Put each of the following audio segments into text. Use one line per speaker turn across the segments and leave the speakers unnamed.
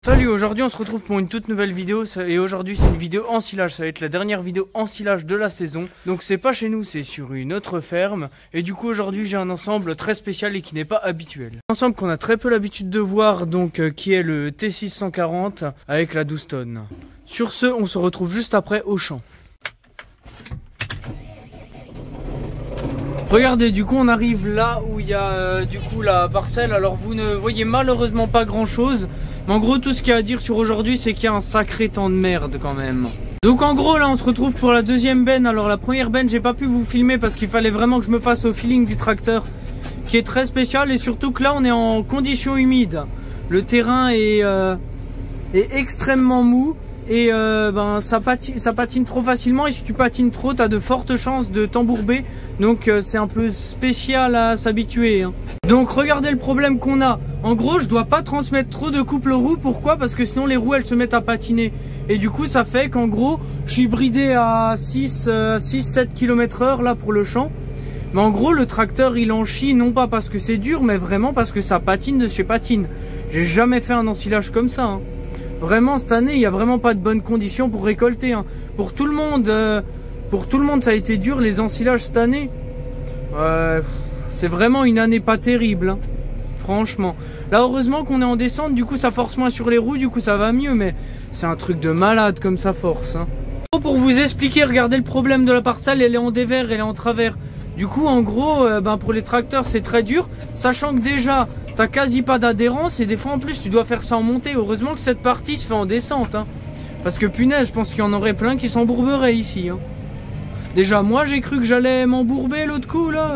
Salut, aujourd'hui on se retrouve pour une toute nouvelle vidéo et aujourd'hui c'est une vidéo ensilage, ça va être la dernière vidéo ensilage de la saison. Donc c'est pas chez nous, c'est sur une autre ferme et du coup aujourd'hui j'ai un ensemble très spécial et qui n'est pas habituel. Un ensemble qu'on a très peu l'habitude de voir donc qui est le T640 avec la 12 tonnes. Sur ce, on se retrouve juste après au champ. Regardez, du coup on arrive là où il y a du coup la parcelle. Alors vous ne voyez malheureusement pas grand chose. Mais en gros tout ce qu'il y a à dire sur aujourd'hui c'est qu'il y a un sacré temps de merde quand même. Donc en gros là on se retrouve pour la deuxième benne. Alors la première benne j'ai pas pu vous filmer parce qu'il fallait vraiment que je me fasse au feeling du tracteur, qui est très spécial. Et surtout que là on est en conditions humides. Le terrain est extrêmement mou. Et ça patine trop facilement, et si tu patines trop, tu as de fortes chances de t'embourber. Donc c'est un peu spécial à s'habituer, hein. Donc regardez le problème qu'on a. En gros, je dois pas transmettre trop de couple roue. Pourquoi? Parce que sinon les roues elles se mettent à patiner. Et du coup ça fait qu'en gros, je suis bridé à 6-7 km/h là pour le champ. Mais en gros le tracteur il en chie, non pas parce que c'est dur, mais vraiment parce que ça patine de chez patine. J'ai jamais fait un ensilage comme ça, hein. Vraiment cette année il n'y a vraiment pas de bonnes conditions pour récolter, hein. Pour tout le monde ça a été dur les ensilages cette année. C'est vraiment une année pas terrible, hein. Franchement. Là heureusement qu'on est en descente, du coup ça force moins sur les roues, du coup ça va mieux. Mais c'est un truc de malade comme ça force, hein. Pour vous expliquer, regardez le problème de la parcelle, elle est en dévers, elle est en travers. Du coup en gros pour les tracteurs c'est très dur. Sachant que déjà t'as quasi pas d'adhérence et des fois en plus tu dois faire ça en montée. Heureusement que cette partie se fait en descente, hein. Parce que punaise, je pense qu'il y en aurait plein qui s'embourberaient ici, hein. Déjà moi j'ai cru que j'allais m'embourber l'autre coup là.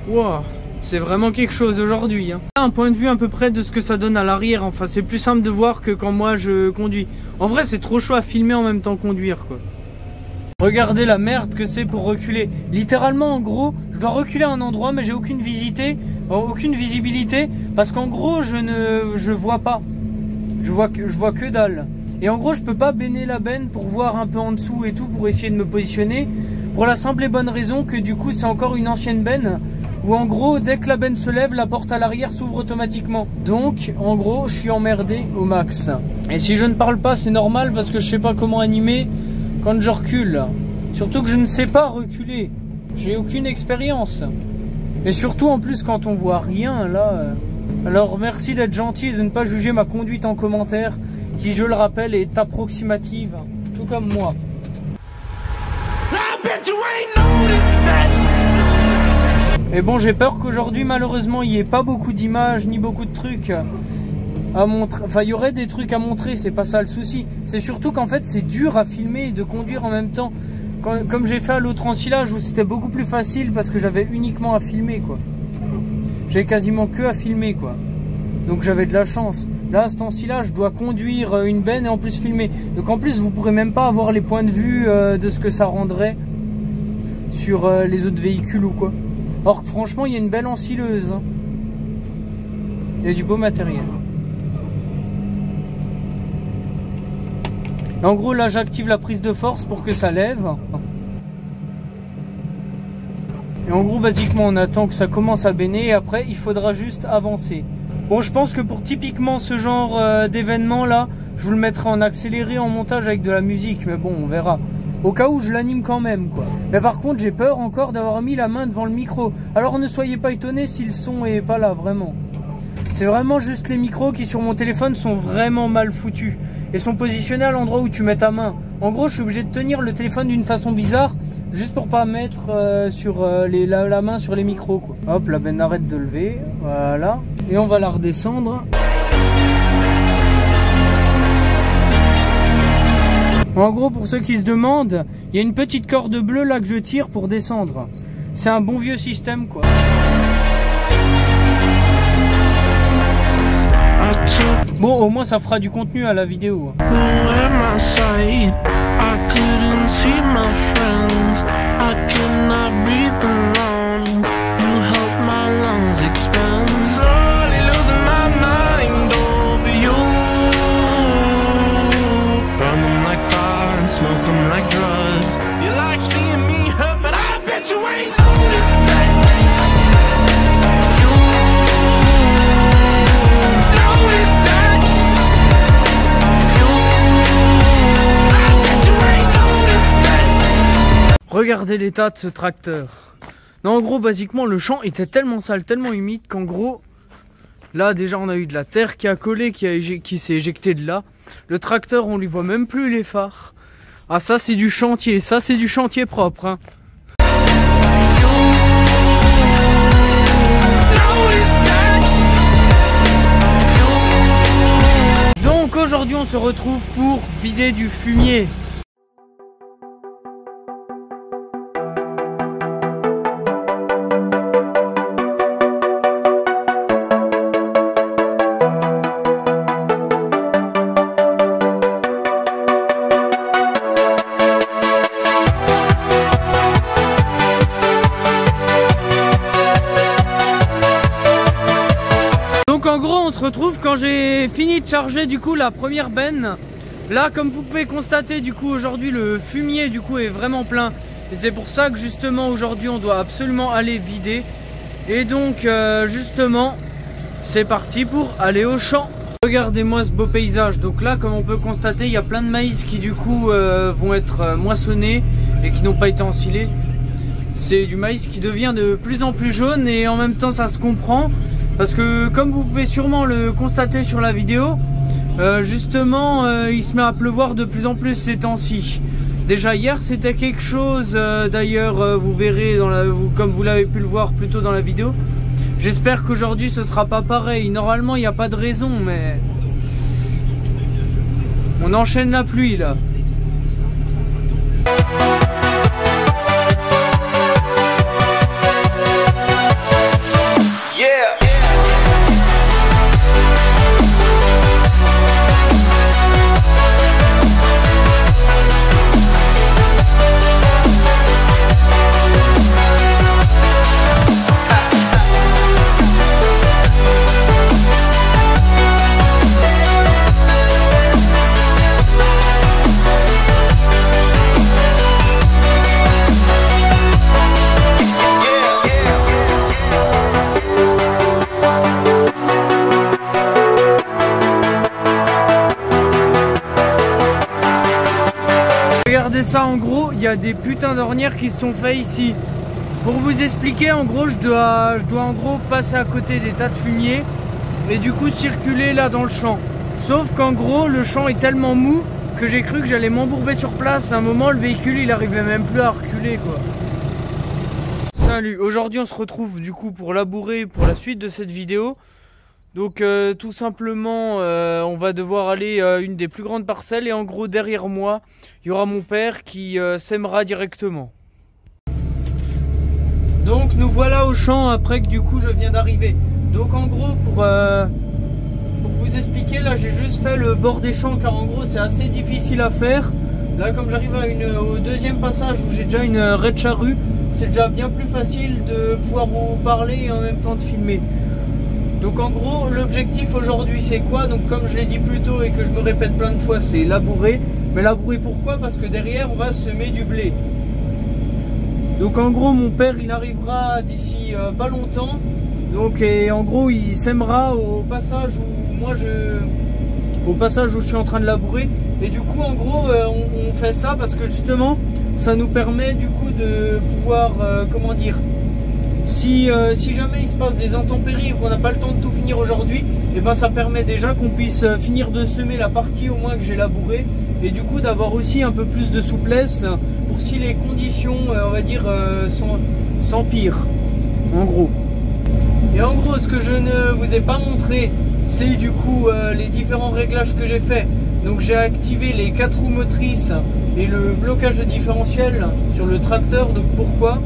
Wow, c'est vraiment quelque chose aujourd'hui, hein. Un point de vue à peu près de ce que ça donne à l'arrière. Enfin c'est plus simple de voir que quand moi je conduis. En vrai c'est trop chaud à filmer en même temps conduire, quoi. Regardez la merde que c'est pour reculer. Littéralement en gros je dois reculer à un endroit mais j'ai aucune visibilité parce qu'en gros je vois pas. Je vois que dalle. Et en gros je peux pas benner la benne pour voir un peu en dessous et tout, pour essayer de me positionner. Pour la simple et bonne raison que du coup c'est encore une ancienne benne où en gros dès que la benne se lève, la porte à l'arrière s'ouvre automatiquement. Donc en gros je suis emmerdé au max. Et si je ne parle pas c'est normal parce que je sais pas comment animer quand je recule. Surtout que je ne sais pas reculer. J'ai aucune expérience. Et surtout en plus quand on voit rien là. Alors merci d'être gentil et de ne pas juger ma conduite en commentaire, qui je le rappelle est approximative, tout comme moi. Et bon j'ai peur qu'aujourd'hui malheureusement il n'y ait pas beaucoup d'images ni beaucoup de trucs à montrer. Enfin il y aurait des trucs à montrer, c'est pas ça le souci. C'est surtout qu'en fait c'est dur à filmer et de conduire en même temps. Comme j'ai fait à l'autre ensilage où c'était beaucoup plus facile parce que j'avais uniquement à filmer, quoi. J'avais quasiment que à filmer, quoi. Donc j'avais de la chance. Là cet ensilage je dois conduire une benne et en plus filmer. Donc en plus vous pourrez même pas avoir les points de vue de ce que ça rendrait sur les autres véhicules ou quoi. Or que franchement il y a une belle ensileuse, hein. Il y a du beau matériel. Et en gros là j'active la prise de force pour que ça lève. Et en gros basiquement on attend que ça commence à benner et après il faudra juste avancer. Bon je pense que pour typiquement ce genre d'événement là, je vous le mettrai en accéléré en montage avec de la musique, mais bon on verra. Au cas où je l'anime quand même, quoi. Mais par contre j'ai peur encore d'avoir mis la main devant le micro. Alors ne soyez pas étonnés si le son est pas là, vraiment. C'est vraiment juste les micros qui sur mon téléphone sont vraiment mal foutus et sont positionnés à l'endroit où tu mets ta main. En gros je suis obligé de tenir le téléphone d'une façon bizarre juste pour pas mettre la main sur les micros, quoi. Hop, la benne arrête de lever, voilà. Et on va la redescendre. En gros pour ceux qui se demandent, il y a une petite corde bleue là que je tire pour descendre. C'est un bon vieux système, quoi. Bon, au moins ça fera du contenu à la vidéo. Regardez l'état de ce tracteur. Non, en gros, basiquement, le champ était tellement sale, tellement humide qu'en gros, là déjà on a eu de la terre qui a collé, qui s'est éjectée de là. Le tracteur, on lui voit même plus les phares. Ah, ça c'est du chantier, ça c'est du chantier propre, hein. Donc aujourd'hui on se retrouve pour vider du fumier. En gros on se retrouve quand j'ai fini de charger du coup la première benne. Là comme vous pouvez constater du coup aujourd'hui le fumier du coup est vraiment plein. Et c'est pour ça que justement aujourd'hui on doit absolument aller vider. Et donc justement c'est parti pour aller au champ. Regardez-moi ce beau paysage. Donc là comme on peut constater il y a plein de maïs qui du coup vont être moissonnés et qui n'ont pas été ensilés. C'est du maïs qui devient de plus en plus jaune et en même temps ça se comprend. Parce que comme vous pouvez sûrement le constater sur la vidéo, justement il se met à pleuvoir de plus en plus ces temps-ci. Déjà hier c'était quelque chose, d'ailleurs vous verrez comme vous l'avez pu le voir plus tôt dans la vidéo. J'espère qu'aujourd'hui ce sera pas pareil. Normalement il n'y a pas de raison mais on enchaîne la pluie là. Regardez ça, en gros, il y a des putains d'ornières qui se sont faits ici. Pour vous expliquer, en gros, je dois en gros passer à côté des tas de fumier et du coup circuler là dans le champ. Sauf qu'en gros, le champ est tellement mou que j'ai cru que j'allais m'embourber sur place. À un moment, le véhicule, il arrivait même plus à reculer, quoi. Salut, aujourd'hui on se retrouve du coup pour labourer pour la suite de cette vidéo. Donc tout simplement on va devoir aller à une des plus grandes parcelles et en gros derrière moi il y aura mon père qui sèmera directement. Donc nous voilà au champ après que du coup je viens d'arriver. Donc en gros pour vous expliquer, là j'ai juste fait le bord des champs car en gros c'est assez difficile à faire. Là comme j'arrive au deuxième passage où j'ai déjà une raie de charrue, c'est déjà bien plus facile de pouvoir vous parler et en même temps de filmer. Donc en gros l'objectif aujourd'hui c'est quoi? Donc comme je l'ai dit plus tôt et que je me répète plein de fois, c'est labourer. Mais labourer pourquoi? Parce que derrière on va semer du blé. Donc en gros mon père il arrivera d'ici pas longtemps. Donc et en gros il sèmera au passage où je suis en train de labourer. Et du coup en gros on fait ça parce que justement ça nous permet du coup de pouvoir comment dire, si jamais il se passe des intempéries ou qu'on n'a pas le temps de tout finir aujourd'hui, et ben ça permet déjà qu'on puisse finir de semer la partie au moins que j'ai labourée et du coup d'avoir aussi un peu plus de souplesse pour si les conditions on va dire s'empirent en gros. Et en gros ce que je ne vous ai pas montré c'est du coup les différents réglages que j'ai fait. Donc j'ai activé les 4 roues motrices et le blocage de différentiel sur le tracteur. Donc pourquoi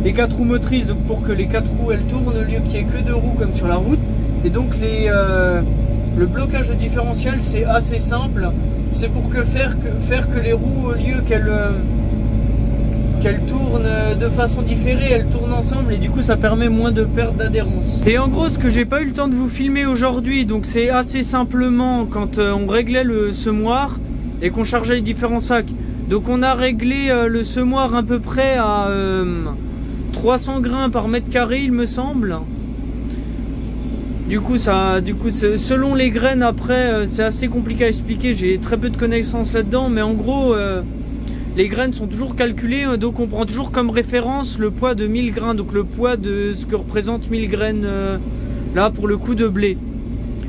les 4 roues motrices? Donc pour que les 4 roues elles tournent au lieu qu'il n'y ait que 2 roues comme sur la route. Et donc le blocage de différentiel c'est assez simple. C'est pour faire que les roues au lieu qu'elles tournent de façon différée, elles tournent ensemble et du coup ça permet moins de perte d'adhérence. Et en gros ce que j'ai pas eu le temps de vous filmer aujourd'hui, donc c'est assez simplement quand on réglait le semoir et qu'on chargeait les différents sacs. Donc on a réglé le semoir à peu près à 300 grains par mètre carré il me semble. Du coup selon les graines après c'est assez compliqué à expliquer, j'ai très peu de connaissances là-dedans, mais en gros les graines sont toujours calculées, donc on prend toujours comme référence le poids de 1000 grains, donc le poids de ce que représente 1000 graines là pour le coup de blé.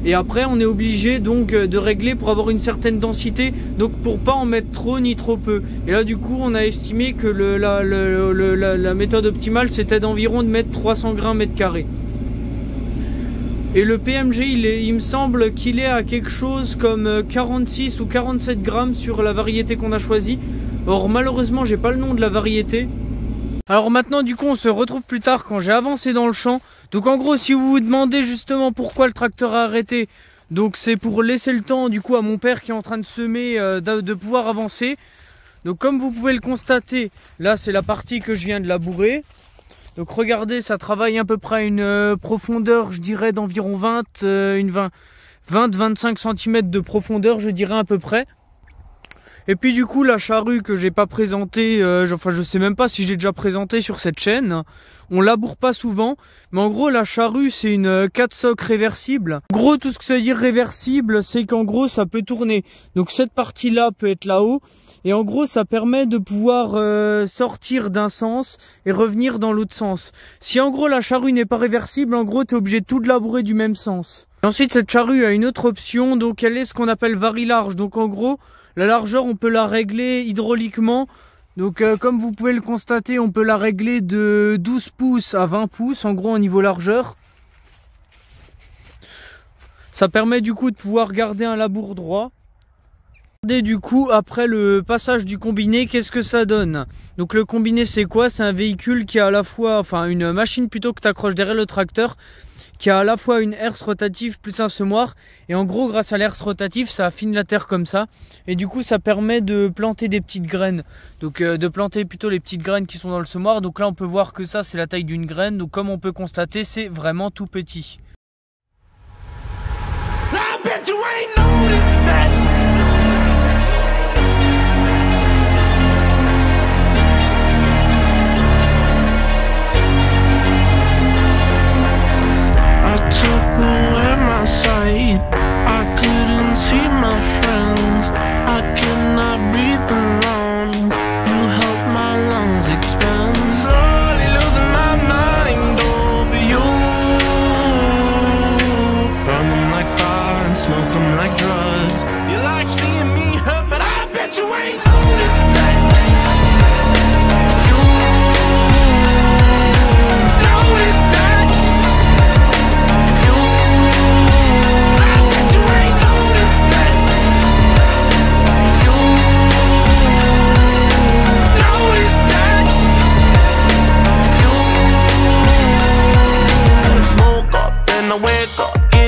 Et après on est obligé donc de régler pour avoir une certaine densité, donc pour pas en mettre trop ni trop peu. Et là du coup on a estimé que la méthode optimale c'était d'environ de mettre 300 grains mètre carré. Et le PMG il me semble qu'il est à quelque chose comme 46 ou 47 grammes sur la variété qu'on a choisie. Or malheureusement j'ai pas le nom de la variété. Alors maintenant du coup on se retrouve plus tard quand j'ai avancé dans le champ. Donc en gros si vous vous demandez justement pourquoi le tracteur a arrêté, donc c'est pour laisser le temps du coup à mon père qui est en train de semer de pouvoir avancer. Donc comme vous pouvez le constater, là c'est la partie que je viens de labourer. Donc regardez, ça travaille à peu près à une profondeur je dirais d'environ 20-25 cm de profondeur je dirais à peu près. Et puis du coup la charrue que j'ai pas présentée, enfin je sais même pas si j'ai déjà présenté sur cette chaîne, on laboure pas souvent, mais en gros la charrue c'est une 4 socs réversible. En gros tout ce que ça veut dire réversible c'est qu'en gros ça peut tourner, donc cette partie là peut être là-haut, et en gros ça permet de pouvoir sortir d'un sens et revenir dans l'autre sens. Si en gros la charrue n'est pas réversible, en gros tu es obligé de tout labourer du même sens. Et ensuite cette charrue a une autre option, donc elle est ce qu'on appelle vari-large, donc en gros la largeur, on peut la régler hydrauliquement. Donc comme vous pouvez le constater, on peut la régler de 12 pouces à 20 pouces, en gros au niveau largeur. Ça permet du coup de pouvoir garder un labour droit. Et du coup, après le passage du combiné, qu'est-ce que ça donne? Donc le combiné c'est quoi? C'est un véhicule qui a à la fois, enfin une machine plutôt que tu accroches derrière le tracteur, qui a à la fois une herse rotative plus un semoir, et en gros grâce à l'herse rotative ça affine la terre comme ça, et du coup ça permet de planter des petites graines, donc de planter plutôt les petites graines qui sont dans le semoir. Donc là on peut voir que ça c'est la taille d'une graine, donc comme on peut constater c'est vraiment tout petit.
I couldn't see my friends, I could not breathe alone. You helped my lungs expand. Slowly losing my mind over you. Burn them like fire and smoke them like drugs. You like seeing me hurt, but I bet you ain't noticed that. You noticed that.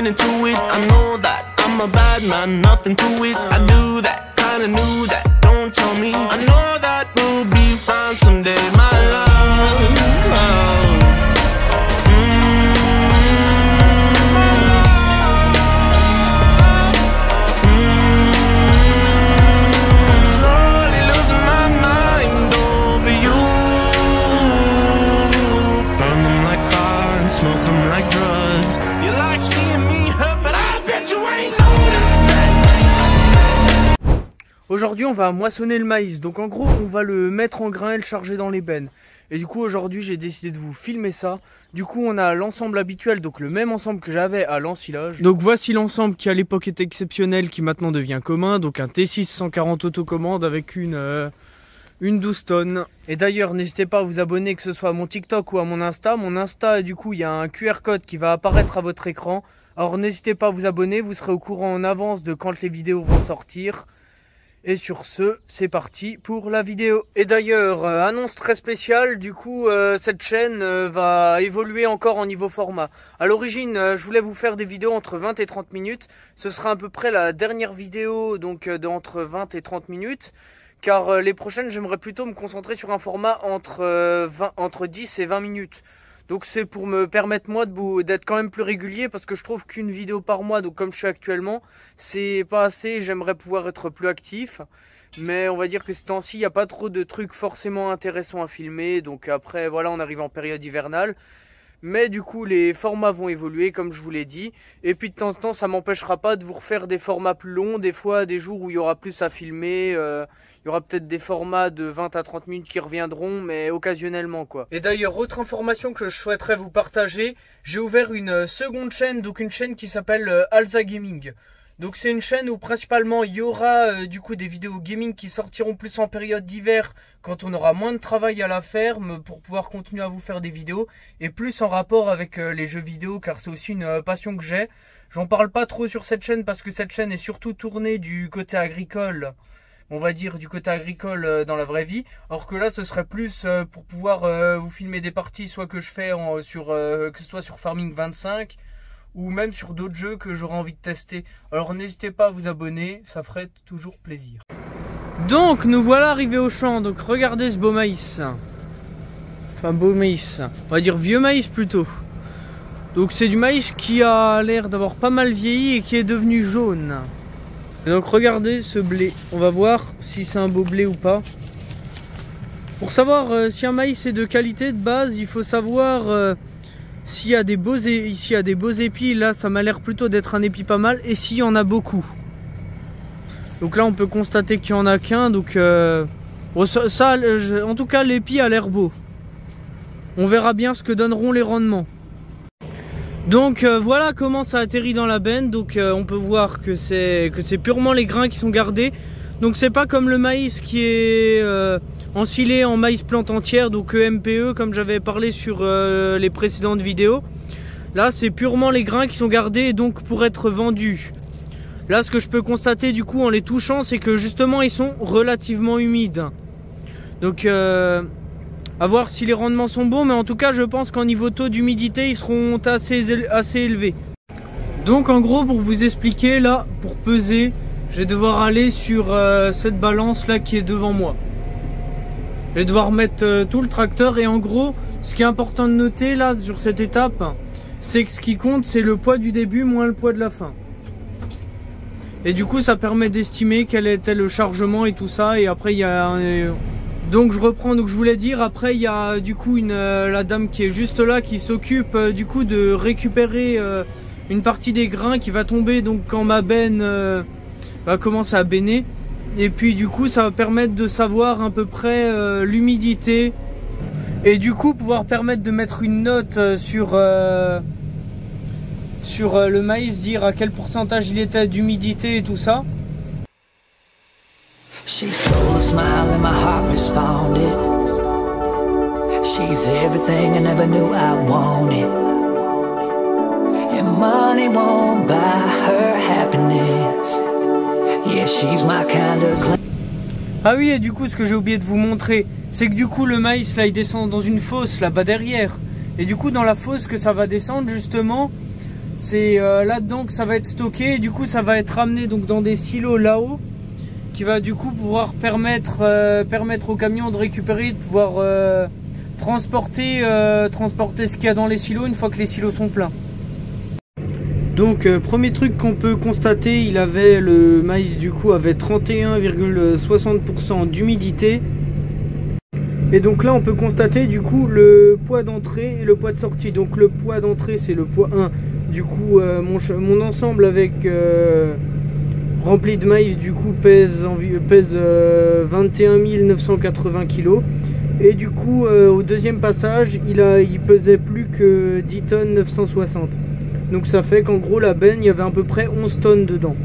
Into it, I know that I'm a bad man, nothing to it. I do that, kinda knew that, don't tell me. I know that we'll be fine someday, my love, love. Slowly losing my mind over you. Burn them like fire and smoke them like drugs. You like seeing me hurt, but I bet you ain't noticed that.
Aujourd'hui on va moissonner le maïs, donc en gros on va le mettre en grain et le charger dans les bennes. Et du coup aujourd'hui j'ai décidé de vous filmer ça. Du coup on a l'ensemble habituel, donc le même ensemble que j'avais à l'ensilage. Donc voici l'ensemble qui à l'époque était exceptionnel, qui maintenant devient commun. Donc un T6 140 autocommande avec une 12 tonnes. Et d'ailleurs n'hésitez pas à vous abonner, que ce soit à mon TikTok ou à mon Insta. Mon Insta du coup il y a un QR code qui va apparaître à votre écran. Alors n'hésitez pas à vous abonner, vous serez au courant en avance de quand les vidéos vont sortir. Et sur ce, c'est parti pour la vidéo. Et d'ailleurs, annonce très spéciale, du coup cette chaîne va évoluer encore en niveau format. À l'origine, je voulais vous faire des vidéos entre 20 et 30 minutes. Ce sera à peu près la dernière vidéo donc d'entre 20 et 30 minutes. Car les prochaines, j'aimerais plutôt me concentrer sur un format entre 10 et 20 minutes. Donc c'est pour me permettre moi d'être quand même plus régulier, parce que je trouve qu'une vidéo par mois, donc comme je suis actuellement, c'est pas assez. J'aimerais pouvoir être plus actif, mais on va dire que ces temps-ci il n'y a pas trop de trucs forcément intéressants à filmer. Donc après voilà, on arrive en période hivernale, Mais du coup, les formats vont évoluer, comme je vous l'ai dit. Et puis de temps en temps, ça m'empêchera pas de vous refaire des formats plus longs. Des fois, des jours où il y aura plus à filmer. Il y aura peut-être des formats de 20 à 30 minutes qui reviendront, mais occasionnellement, quoi. Et d'ailleurs, autre information que je souhaiterais vous partager. J'ai ouvert une seconde chaîne, donc une chaîne qui s'appelle Alza Gaming. Donc c'est une chaîne où principalement il y aura du coup des vidéos gaming qui sortiront plus en période d'hiver quand on aura moins de travail à la ferme pour pouvoir continuer à vous faire des vidéos et plus en rapport avec les jeux vidéo car c'est aussi une passion que j'ai. J'en parle pas trop sur cette chaîne parce que cette chaîne est surtout tournée du côté agricole, on va dire du côté agricole dans la vraie vie, alors que là ce serait plus pour pouvoir vous filmer des parties soit que je fais que ce soit sur Farming 25 ou même sur d'autres jeux que j'aurais envie de tester. Alors n'hésitez pas à vous abonner, ça ferait toujours plaisir. Donc nous voilà arrivés au champ, donc regardez ce beau maïs. Enfin beau maïs, on va dire vieux maïs plutôt. Donc c'est du maïs qui a l'air d'avoir pas mal vieilli et qui est devenu jaune. Et donc regardez ce blé, on va voir si c'est un beau blé ou pas. Pour savoir si un maïs est de qualité de base, il faut savoir... s'il y a des beaux épis, là ça m'a l'air plutôt d'être un épi pas mal. Et s'il y en a beaucoup. Donc là on peut constater qu'il n'y en a qu'un. Donc bon, en tout cas l'épi a l'air beau. On verra bien ce que donneront les rendements. Donc voilà comment ça atterrit dans la benne. Donc on peut voir que c'est purement les grains qui sont gardés. Donc c'est pas comme le maïs qui est... ensilé en maïs plante entière, donc EMPE comme j'avais parlé sur les précédentes vidéos. Là c'est purement les grains qui sont gardés donc pour être vendus. Là ce que je peux constater du coup en les touchant c'est que justement ils sont relativement humides. Donc à voir si les rendements sont bons, mais en tout cas je pense qu'en niveau taux d'humidité ils seront assez élevés. Donc en gros pour vous expliquer là, pour peser, je vais devoir aller sur cette balance là qui est devant moi. Je vais devoir mettre tout le tracteur et en gros ce qui est important de noter là sur cette étape c'est que ce qui compte c'est le poids du début moins le poids de la fin. Et du coup ça permet d'estimer quel était le chargement et tout ça. Et après il y a donc je reprends, donc je voulais dire après il y a du coup la dame qui est juste là qui s'occupe du coup de récupérer une partie des grains qui va tomber donc quand ma benne va commencer à benner. Et puis du coup ça va permettre de savoir à peu près l'humidité et du coup pouvoir permettre de mettre une note sur le maïs, dire à quel pourcentage il était d'humidité et tout ça. She stole a smile and my heart responded. She's everything I never knew I wanted. And money won't buy her happiness. Yeah, she's my kind of... Ah oui, et du coup ce que j'ai oublié de vous montrer, c'est que du coup le maïs là il descend dans une fosse là-bas derrière. Et du coup dans la fosse que ça va descendre justement, c'est là-dedans que ça va être stocké. Et du coup ça va être ramené donc dans des silos là-haut, qui va du coup pouvoir permettre au camion de récupérer, de pouvoir transporter ce qu'il y a dans les silos une fois que les silos sont pleins. Donc premier truc qu'on peut constater, le maïs du coup avait 31,60% d'humidité. Et donc là on peut constater du coup le poids d'entrée et le poids de sortie. Donc le poids d'entrée c'est le poids 1. Du coup mon ensemble avec rempli de maïs du coup pèse 21 980 kg. Et du coup au deuxième passage il pesait plus que 10 tonnes 960. Donc ça fait qu'en gros la benne il y avait à peu près 11 tonnes dedans.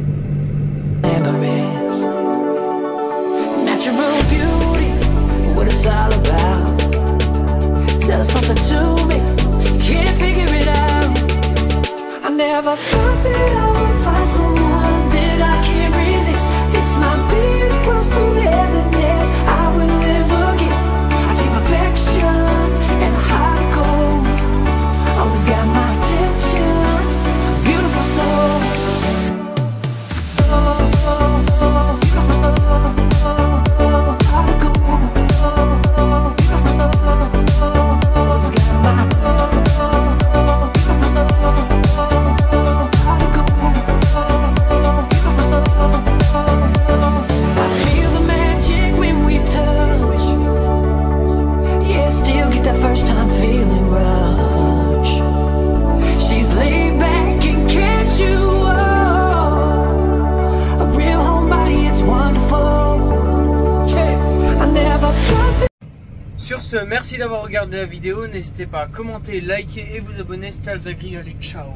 Sur ce, merci d'avoir regardé la vidéo. N'hésitez pas à commenter, liker et vous abonner. C'était Alzagri. Allez, ciao.